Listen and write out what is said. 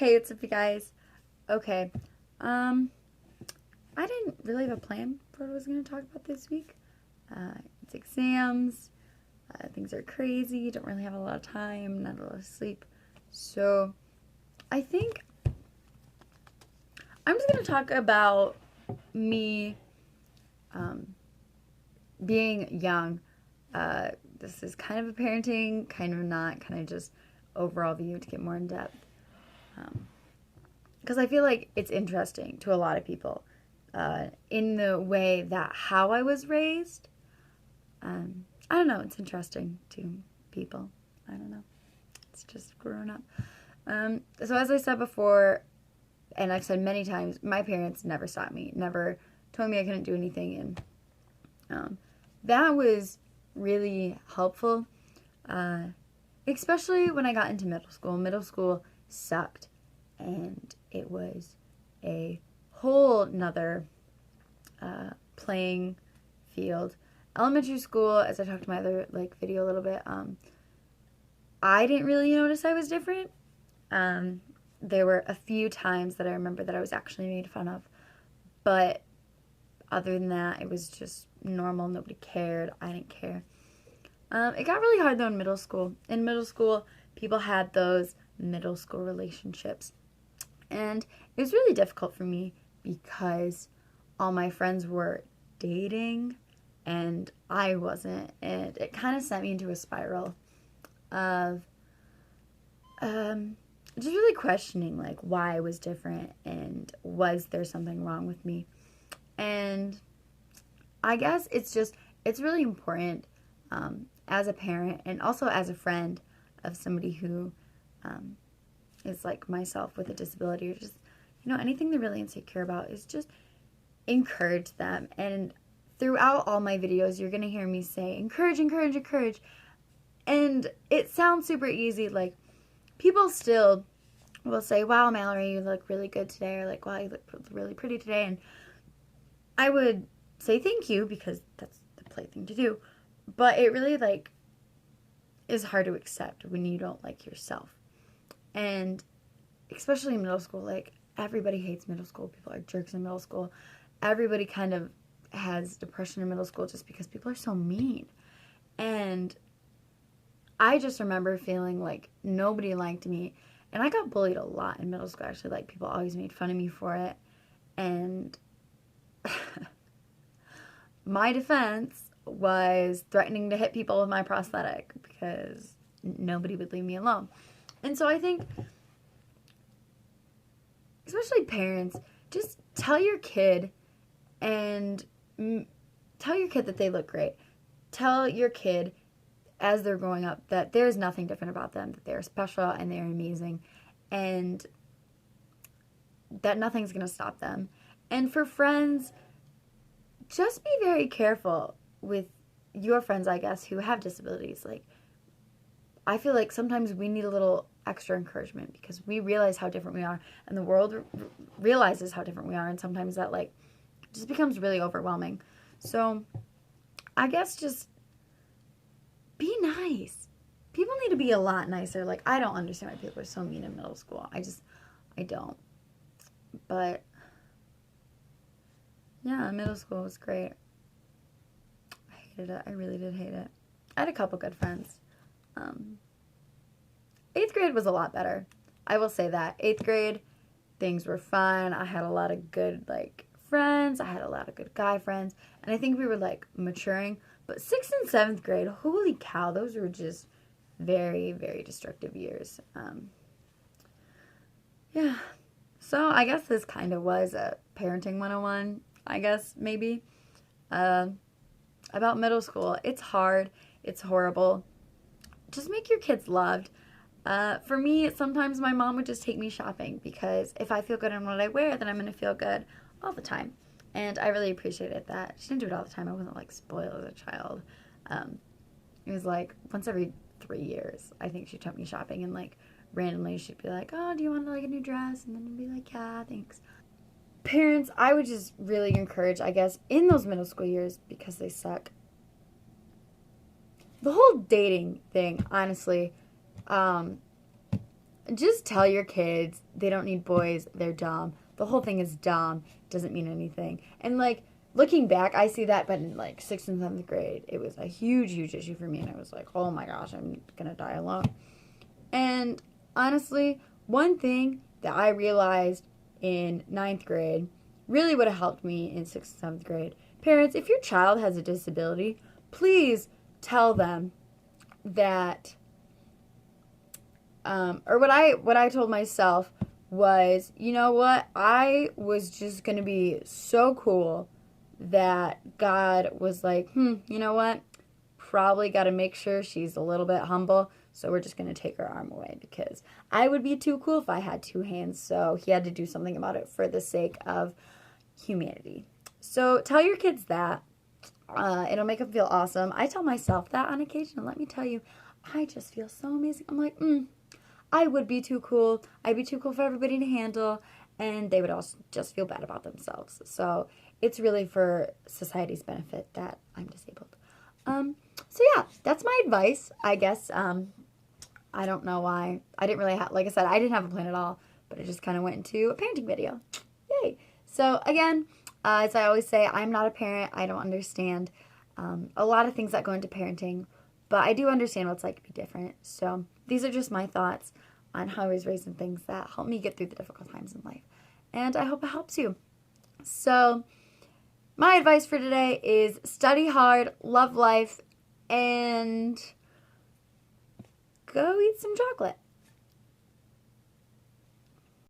Hey, what's up, you guys? Okay, um, I didn't really have a plan for what I was going to talk about this week. It's exams, things are crazy, don't really have a lot of time, not a lot of sleep. So, I think I'm just going to talk about me um, being young. Uh, this is kind of a parenting, kind of not, kind of just overall view to get more in depth. Because I feel like it's interesting to a lot of people in the way that how I was raised. I don't know, it's interesting to people. I don't know. It's just growing up. So, as I said before, and I've said many times, my parents never stopped me, never told me I couldn't do anything. And that was really helpful, especially when I got into middle school. Middle school sucked, and it was a whole nother playing field. Elementary school, as I talked to my other video a little bit, I didn't really notice I was different. There were a few times that I remember that I was actually made fun of, but other than that, it was just normal. Nobody cared. I didn't care. It got really hard though in middle school. In middle school, people had those middle school relationships, and it was really difficult for me because all my friends were dating and I wasn't, and it kind of sent me into a spiral of just really questioning why I was different and was there something wrong with me. And I guess it's really important as a parent and also as a friend of somebody who is like myself with a disability, or just anything they're really insecure about, is just encourage them. And throughout all my videos, you're gonna hear me say encourage, encourage, encourage. And it sounds super easy. Like, people still will say, wow, Mallory, you look really good today, or wow, you look really pretty today. And I would say thank you because that's the polite thing to do. But it really is hard to accept when you don't like yourself. And especially in middle school, everybody hates middle school. People are jerks in middle school. Everybody kind of has depression in middle school just because people are so mean. And I just remember feeling like nobody liked me. And I got bullied a lot in middle school, actually. People always made fun of me for it. And my defense was threatening to hit people with my prosthetic because nobody would leave me alone. And so I think, especially parents, just tell your kid that they look great. Tell your kid as they're growing up that there's nothing different about them, that they're special and they're amazing, and that nothing's going to stop them. And for friends, just be very careful with your friends, I guess, who have disabilities. I feel like sometimes we need a little extra encouragement because we realize how different we are, and the world realizes how different we are, and sometimes that just becomes really overwhelming. So I guess just be nice. People need to be a lot nicer. I don't understand why people are so mean in middle school. I don't. But yeah, middle school was great. I hated it. I really did hate it. I had a couple good friends. 8th grade was a lot better. I will say that. 8th grade, things were fun. I had a lot of good, friends. I had a lot of good guy friends. And I think we were, maturing. But 6th and 7th grade, holy cow, those were just very, very destructive years. Yeah. So I guess this kind of was a parenting 101, I guess, maybe. About middle school. It's hard. It's horrible. Just make your kids loved. For me, sometimes my mom would just take me shopping because if I feel good in what I wear, then I'm going to feel good all the time. And I really appreciated that. She didn't do it all the time. I wasn't spoiled as a child. It was once every 3 years, I think she took me shopping, and randomly she'd be like, oh, do you want a new dress? And then I'd be like, yeah, thanks. Parents, I would just really encourage, I guess, in those middle school years, because they suck. The whole dating thing, honestly, just tell your kids they don't need boys, they're dumb. The whole thing is dumb, doesn't mean anything. And like looking back, I see that, but in like 6th and 7th grade, it was a huge, huge issue for me. And I was like, oh my gosh, I'm going to die alone. And honestly, one thing that I realized in 9th grade really would have helped me in 6th and 7th grade. Parents, if your child has a disability, please tell them that, or what I told myself was, you know what, I was just going to be so cool that God was like, you know what, probably got to make sure she's a little bit humble, so we're just going to take her arm away because I would be too cool if I had 2 hands, so he had to do something about it for the sake of humanity. So tell your kids that. It'll make them feel awesome. I tell myself that on occasion, and let me tell you, I just feel so amazing. I'm like, I would be too cool. I'd be too cool for everybody to handle, and they would also just feel bad about themselves. So it's really for society's benefit that I'm disabled. So yeah, that's my advice, I guess. I don't know why. I didn't really have, like I said, I didn't have a plan at all, but it just kind of went into a parenting video. Yay. So again, as I always say, I'm not a parent. I don't understand a lot of things that go into parenting, but I do understand what it's like to be different. So these are just my thoughts on how I was raised and things that help me get through the difficult times in life. And I hope it helps you. So my advice for today is study hard, love life, and go eat some chocolate.